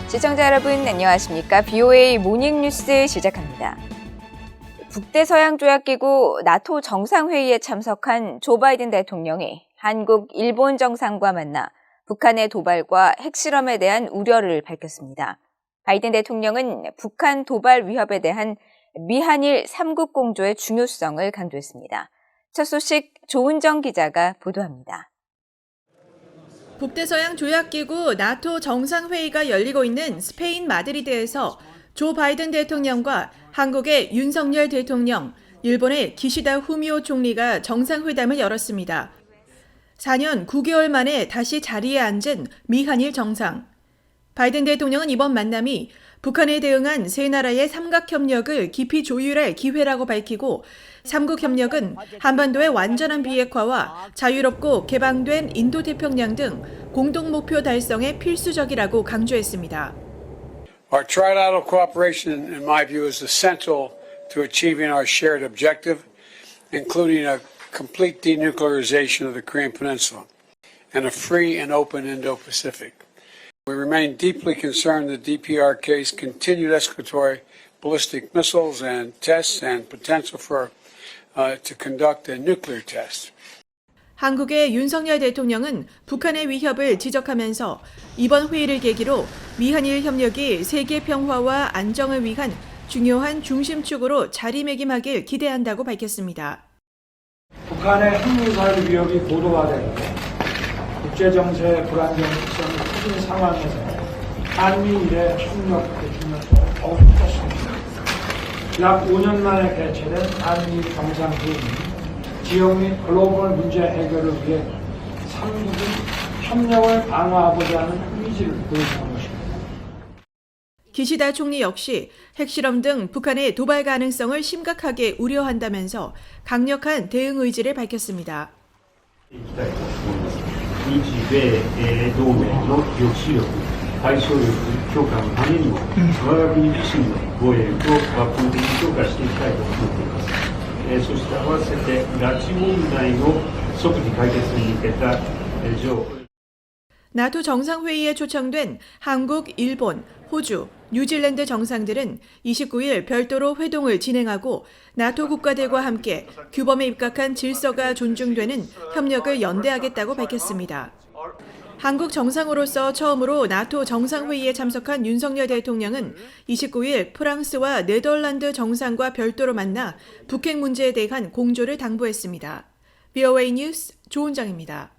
시청자 여러분 안녕하십니까? BOA 모닝뉴스 시작합니다. 북대서양조약기구 나토 정상회의에 참석한 조 바이든 대통령이 한국, 일본 정상과 만나 북한의 도발과 핵실험에 대한 우려를 밝혔습니다. 바이든 대통령은 북한 도발 위협에 대한 미한일 3국 공조의 중요성을 강조했습니다. 첫 소식 조은정 기자가 보도합니다. 북대서양 조약기구 나토 정상회의가 열리고 있는 스페인 마드리드에서 조 바이든 대통령과 한국의 윤석열 대통령, 일본의 기시다 후미오 총리가 정상회담을 열었습니다. 4년 9개월 만에 다시 자리에 앉은 미한일 정상. 바이든 대통령은 이번 만남이 북한에 대응한 세 나라의 삼각협력을 깊이 조율할 기회라고 밝히고 삼국 협력은 한반도의 완전한 비핵화와 자유롭고 개방된 인도태평양 등 공동 목표 달성에 필수적이라고 강조했습니다. Our trilateral cooperation, in my view, is essential to achieving our shared objective, including a complete denuclearization of the Korean Peninsula and a free and open Indo-Pacific. We remain deeply concerned that DPRK's continued escalatory ballistic missiles and tests and potential to conduct a nuclear test. 한국의 윤석열 대통령은 북한의 위협을 지적하면서 이번 회의를 계기로 미한일 협력이 세계 평화와 안정을 위한 중요한 중심축으로 자리매김하길 기대한다고 밝혔습니다. 북한의 핵미사일 위협이 고도화되고 국제정세의 불안정성이 커진 상황에서 한미일의 협력 중요성은 더욱 컸습니다. 약 5년 만에 개최된 한미 정상회의는 지역 및 글로벌 문제 해결을 위해 3국이 협력을 강화하고자 하는 의지를 보여주는 것입니다. 기시다 총리 역시 핵실험 등 북한의 도발 가능성을 심각하게 우려한다면서 강력한 대응 의지를 밝혔습니다. 日米同盟の抑止力、対処力強化のためにも我が国自身の防衛力を抜本的に強化していきたいと思っています。そして合わせて拉致問題の即時解決に向けた나토 정상회의에 초청된 한국, 일본, 호주, 뉴질랜드 정상들은 29일 별도로 회동을 진행하고 나토 국가들과 함께 규범에 입각한 질서가 존중되는 협력을 연대하겠다고 밝혔습니다. 한국 정상으로서 처음으로 나토 정상회의에 참석한 윤석열 대통령은 29일 프랑스와 네덜란드 정상과 별도로 만나 북핵 문제에 대한 공조를 당부했습니다. BOA 뉴스 조은정입니다.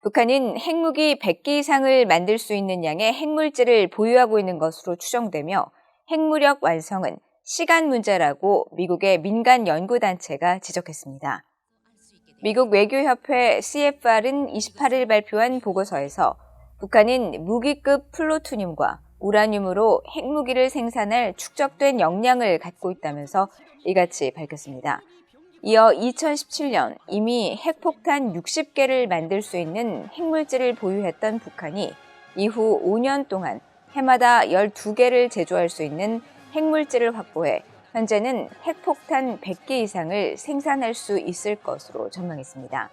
북한은 핵무기 100개 이상을 만들 수 있는 양의 핵물질을 보유하고 있는 것으로 추정되며 핵무력 완성은 시간 문제라고 미국의 민간 연구단체가 지적했습니다. 미국 외교협회 CFR은 28일 발표한 보고서에서 북한은 무기급 플루토늄과 우라늄으로 핵무기를 생산할 축적된 역량을 갖고 있다면서 이같이 밝혔습니다. 이어 2017년 이미 핵폭탄 60개를 만들 수 있는 핵물질을 보유했던 북한이 이후 5년 동안 해마다 12개를 제조할 수 있는 핵물질을 확보해 현재는 핵폭탄 100개 이상을 생산할 수 있을 것으로 전망했습니다.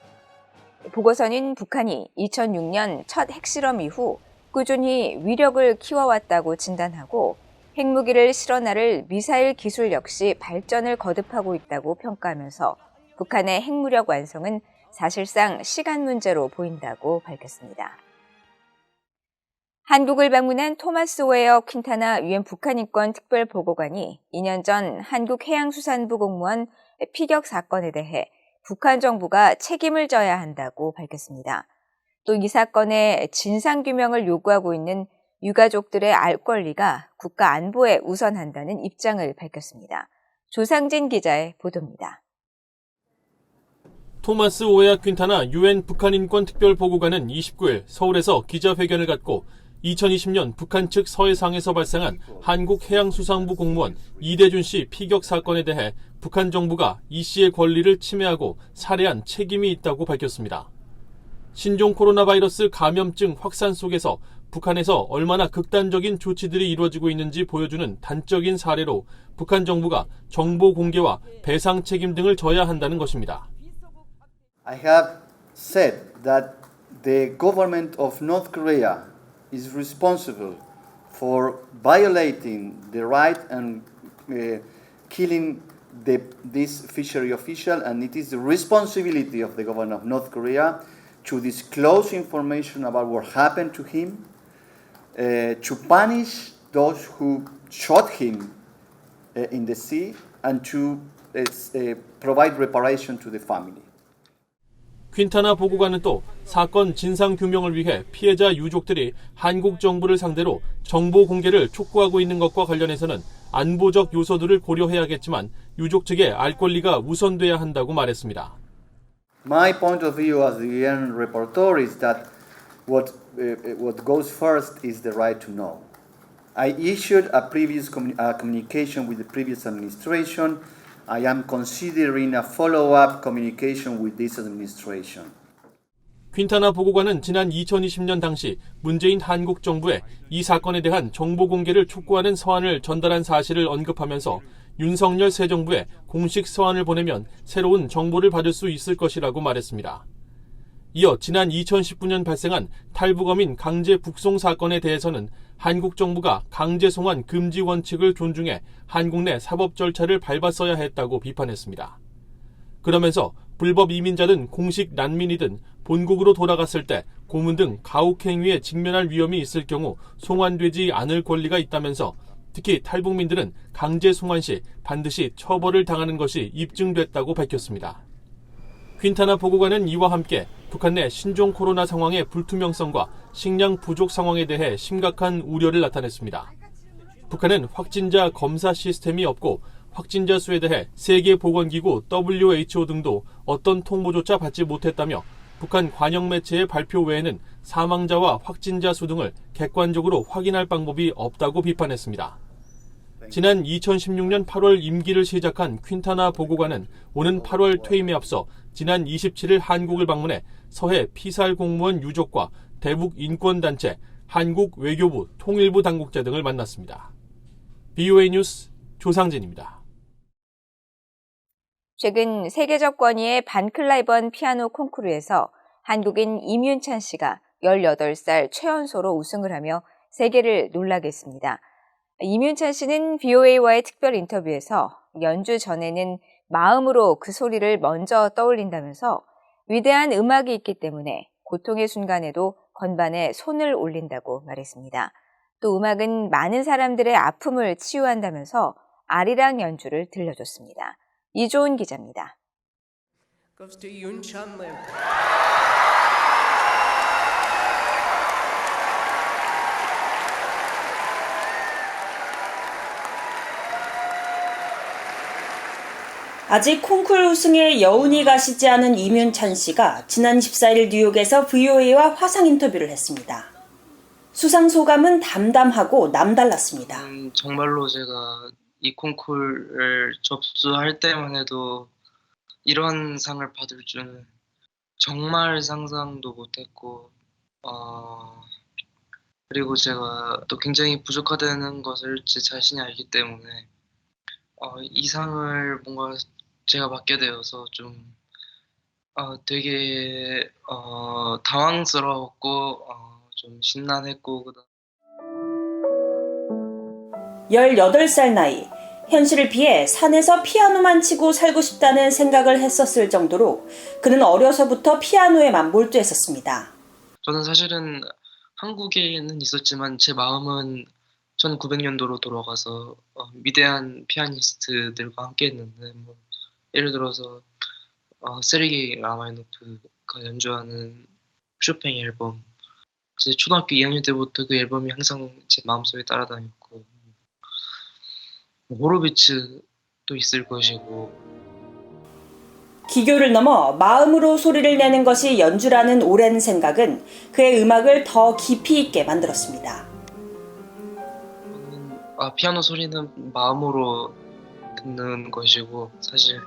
보고서는 북한이 2006년 첫 핵실험 이후 꾸준히 위력을 키워왔다고 진단하고 핵무기를 실어나를 미사일 기술 역시 발전을 거듭하고 있다고 평가하면서 북한의 핵무력 완성은 사실상 시간 문제로 보인다고 밝혔습니다. 한국을 방문한 토마스 웨어 퀸타나 유엔 북한인권 특별보고관이 2년 전 한국해양수산부 공무원 피격 사건에 대해 북한 정부가 책임을 져야 한다고 밝혔습니다. 또 이 사건의 진상규명을 요구하고 있는 유가족들의 알 권리가 국가 안보에 우선한다는 입장을 밝혔습니다. 조상진 기자의 보도입니다. 토마스 오야 퀸타나 유엔 북한인권 특별보고관은 29일 서울에서 기자회견을 갖고 2020년 북한 측 서해상에서 발생한 한국해양수산부 공무원 이대준 씨 피격 사건에 대해 북한 정부가 이 씨의 권리를 침해하고 살해한 책임이 있다고 밝혔습니다. 신종 코로나 바이러스 감염증 확산 속에서 북한에서 얼마나 극단적인 조치들이 이루어지고 있는지 보여주는 단적인 사례로 북한 정부가 정보 공개와 배상 책임 등을 져야 한다는 것입니다. I have said that the government of North Korea is responsible for violating the right and killing this fishery official, and it is the responsibility of the government of North Korea to disclose information about what happened to him, to punish those who shot him in the sea, and to provide reparation to the family. 퀸타나 보고관은 또 사건 진상 규명을 위해 피해자 유족들이 한국 정부를 상대로 정보 공개를 촉구하고 있는 것과 관련해서는 안보적 요소들을 고려해야겠지만 유족 측의 알 권리가 우선돼야 한다고 말했습니다. My point of view as the UN reporter is that what goes first is the right to know. I issued a previous communication with the previous administration. I am considering a follow-up communication with this administration. 퀸타나 보고관은 지난 2020년 당시 문재인 한국 정부에 이 사건에 대한 정보 공개를 촉구하는 서한을 전달한 사실을 언급하면서 윤석열 새 정부에 공식 서한을 보내면 새로운 정보를 받을 수 있을 것이라고 말했습니다. 이어 지난 2019년 발생한 탈북어민 강제 북송 사건에 대해서는 한국 정부가 강제 송환 금지 원칙을 존중해 한국 내 사법 절차를 밟았어야 했다고 비판했습니다. 그러면서 불법 이민자든 공식 난민이든 본국으로 돌아갔을 때 고문 등 가혹행위에 직면할 위험이 있을 경우 송환되지 않을 권리가 있다면서 특히 탈북민들은 강제 송환 시 반드시 처벌을 당하는 것이 입증됐다고 밝혔습니다. 퀸타나 보고관은 이와 함께 북한 내 신종 코로나 상황의 불투명성과 식량 부족 상황에 대해 심각한 우려를 나타냈습니다. 북한은 확진자 검사 시스템이 없고 확진자 수에 대해 세계보건기구 WHO 등도 어떤 통보조차 받지 못했다며 북한 관영 매체의 발표 외에는 사망자와 확진자 수 등을 객관적으로 확인할 방법이 없다고 비판했습니다. 지난 2016년 8월 임기를 시작한 퀸타나 보고관은 오는 8월 퇴임에 앞서 지난 27일 한국을 방문해 서해 피살 공무원 유족과 대북 인권단체, 한국 외교부, 통일부 당국자 등을 만났습니다. BOA 뉴스 조상진입니다. 최근 세계적 권위의 반클라이번 피아노 콩쿠르에서 한국인 임윤찬 씨가 18살 최연소로 우승을 하며 세계를 놀라게 했습니다. 임윤찬 씨는 BOA와의 특별 인터뷰에서 연주 전에는 마음으로 그 소리를 먼저 떠올린다면서 위대한 음악이 있기 때문에 고통의 순간에도 건반에 손을 올린다고 말했습니다. 또 음악은 많은 사람들의 아픔을 치유한다면서 아리랑 연주를 들려줬습니다. 이조은 기자입니다. Goes to Yoon Chun Lim. 아직 콩쿨 우승에 여운이 가시지 않은 임윤찬 씨가 지난 14일 뉴욕에서 VOA와 화상 인터뷰를 했습니다. 수상 소감은 담담하고 남달랐습니다. 정말로 제가 이 콩쿨을 접수할 때만 해도 이런 상을 받을 줄은 정말 상상도 못했고, 그리고 제가 또 굉장히 부족하다는 것을 제 자신이 알기 때문에 이 상을 뭔가 제가 받게 되어서 좀 되게 당황스러웠고 좀 심란했고 18살 나이, 현실을 피해 산에서 피아노만 치고 살고 싶다는 생각을 했었을 정도로 그는 어려서부터 피아노에만 몰두했었습니다. 저는 사실은 한국에는 있었지만 제 마음은 1900년도로 돌아가서 위대한 피아니스트들과 함께 했는데 예를 들어서 세르게이 라마노프가 연주하는 쇼팽 앨범, 제 초등학교 2학년 때부터 그 앨범이 항상 제 마음속에 따라다녔고 호로비츠도 있을 것이고. 기교를 넘어 마음으로 소리를 내는 것이 연주라는 오랜 생각은 그의 음악을 더 깊이 있게 만들었습니다. 피아노 소리는 마음으로 듣는 것이고 사실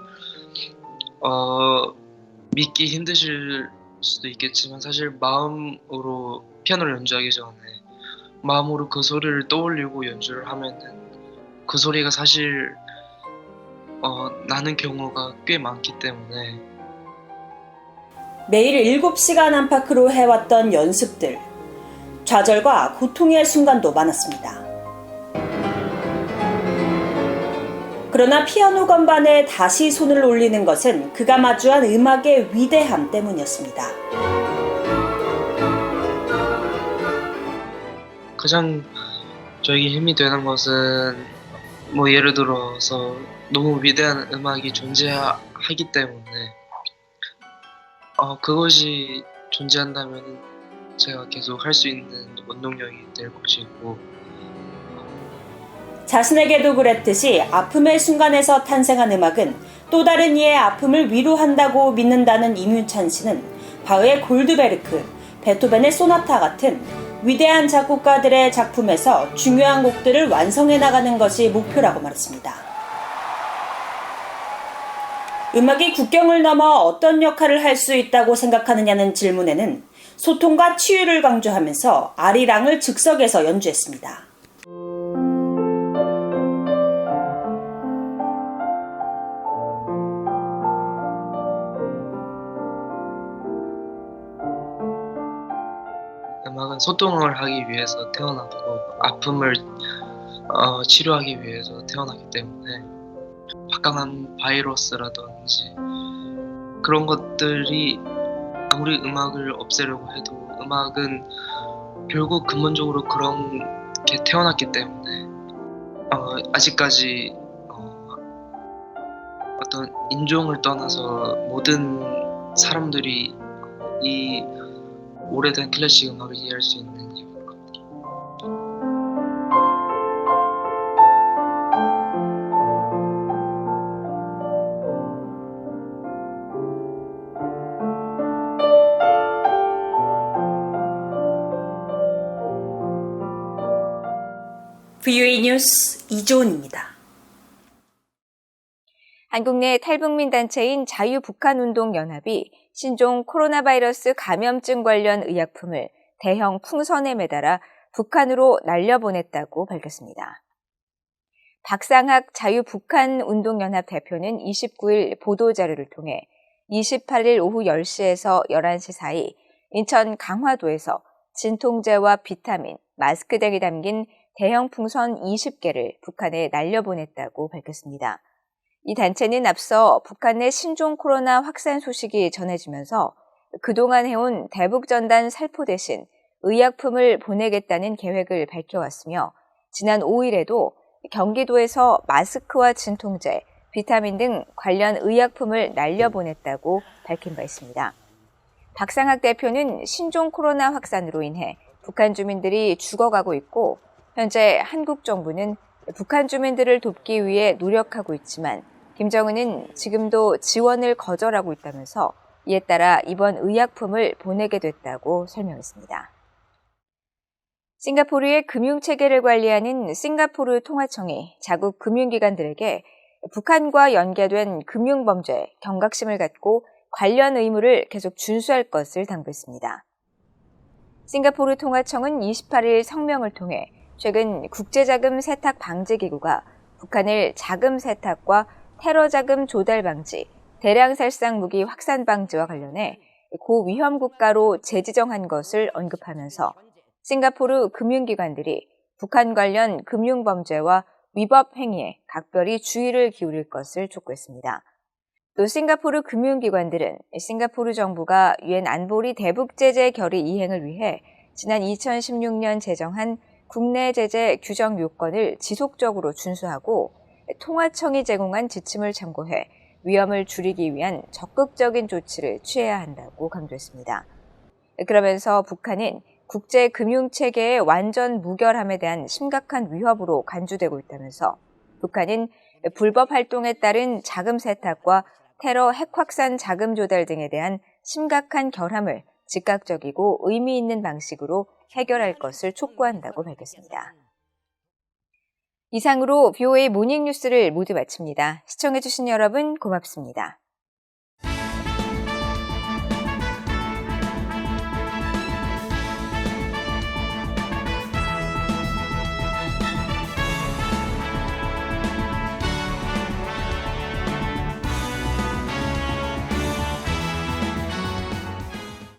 믿기 힘드실 수도 있겠지만 사실 마음으로 피아노를 연주하기 전에 마음으로 그 소리를 떠올리고 연주를 하면은 그 소리가 사실 나는 경우가 꽤 많기 때문에 매일 7시간 안팎으로 해왔던 연습들. 좌절과 고통의 순간도 많았습니다. 그러나 피아노 건반에 다시 손을 올리는 것은 그가 마주한 음악의 위대함 때문이었습니다. 가장 저에게 힘이 되는 것은 뭐 예를 들어서 너무 위대한 음악이 존재하기 때문에 그것이 존재한다면 제가 계속 할 수 있는 원동력이 될 것이고 자신에게도 그랬듯이 아픔의 순간에서 탄생한 음악은 또 다른 이의 아픔을 위로한다고 믿는다는 임윤찬 씨는 바흐의 골드베르크, 베토벤의 소나타 같은 위대한 작곡가들의 작품에서 중요한 곡들을 완성해 나가는 것이 목표라고 말했습니다. 음악이 국경을 넘어 어떤 역할을 할 수 있다고 생각하느냐는 질문에는 소통과 치유를 강조하면서 아리랑을 즉석에서 연주했습니다. 음악은 소통을 하기 위해서 태어났고 아픔을 치료하기 위해서 태어났기 때문에 막강한 바이러스라든지 그런 것들이 아무리 음악을 없애려고 해도 음악은 결국 근본적으로 그런 게 태어났기 때문에 아직까지 어떤 인종을 떠나서 모든 사람들이 이 오래된 클래식 음악을 이해할 수 있는 이유인 것 같아요. VOA 뉴스 이조은입니다. 한국 내 탈북민 단체인 자유북한운동연합이 신종 코로나 바이러스 감염증 관련 의약품을 대형 풍선에 매달아 북한으로 날려보냈다고 밝혔습니다. 박상학 자유북한운동연합 대표는 29일 보도자료를 통해 28일 오후 10시에서 11시 사이 인천 강화도에서 진통제와 비타민, 마스크 등이 담긴 대형 풍선 20개를 북한에 날려보냈다고 밝혔습니다. 이 단체는 앞서 북한 내 신종 코로나 확산 소식이 전해지면서 그동안 해온 대북전단 살포 대신 의약품을 보내겠다는 계획을 밝혀왔으며 지난 5일에도 경기도에서 마스크와 진통제, 비타민 등 관련 의약품을 날려보냈다고 밝힌 바 있습니다. 박상학 대표는 신종 코로나 확산으로 인해 북한 주민들이 죽어가고 있고 현재 한국 정부는 북한 주민들을 돕기 위해 노력하고 있지만 김정은은 지금도 지원을 거절하고 있다면서 이에 따라 이번 의약품을 보내게 됐다고 설명했습니다. 싱가포르의 금융체계를 관리하는 싱가포르 통화청이 자국 금융기관들에게 북한과 연계된 금융범죄, 경각심을 갖고 관련 의무를 계속 준수할 것을 당부했습니다. 싱가포르 통화청은 28일 성명을 통해 최근 국제자금 세탁 방지기구가 북한을 자금 세탁과 테러 자금 조달 방지, 대량 살상 무기 확산 방지와 관련해 고위험 국가로 재지정한 것을 언급하면서 싱가포르 금융기관들이 북한 관련 금융범죄와 위법 행위에 각별히 주의를 기울일 것을 촉구했습니다. 또 싱가포르 금융기관들은 싱가포르 정부가 유엔 안보리 대북제재 결의 이행을 위해 지난 2016년 제정한 국내 제재 규정 요건을 지속적으로 준수하고 통화청이 제공한 지침을 참고해 위험을 줄이기 위한 적극적인 조치를 취해야 한다고 강조했습니다. 그러면서 북한은 국제금융체계의 완전 무결함에 대한 심각한 위협으로 간주되고 있다면서 북한은 불법 활동에 따른 자금 세탁과 테러 핵 확산 자금 조달 등에 대한 심각한 결함을 즉각적이고 의미 있는 방식으로 해결할 것을 촉구한다고 밝혔습니다. 이상으로 VOA 모닝뉴스를 모두 마칩니다. 시청해주신 여러분 고맙습니다.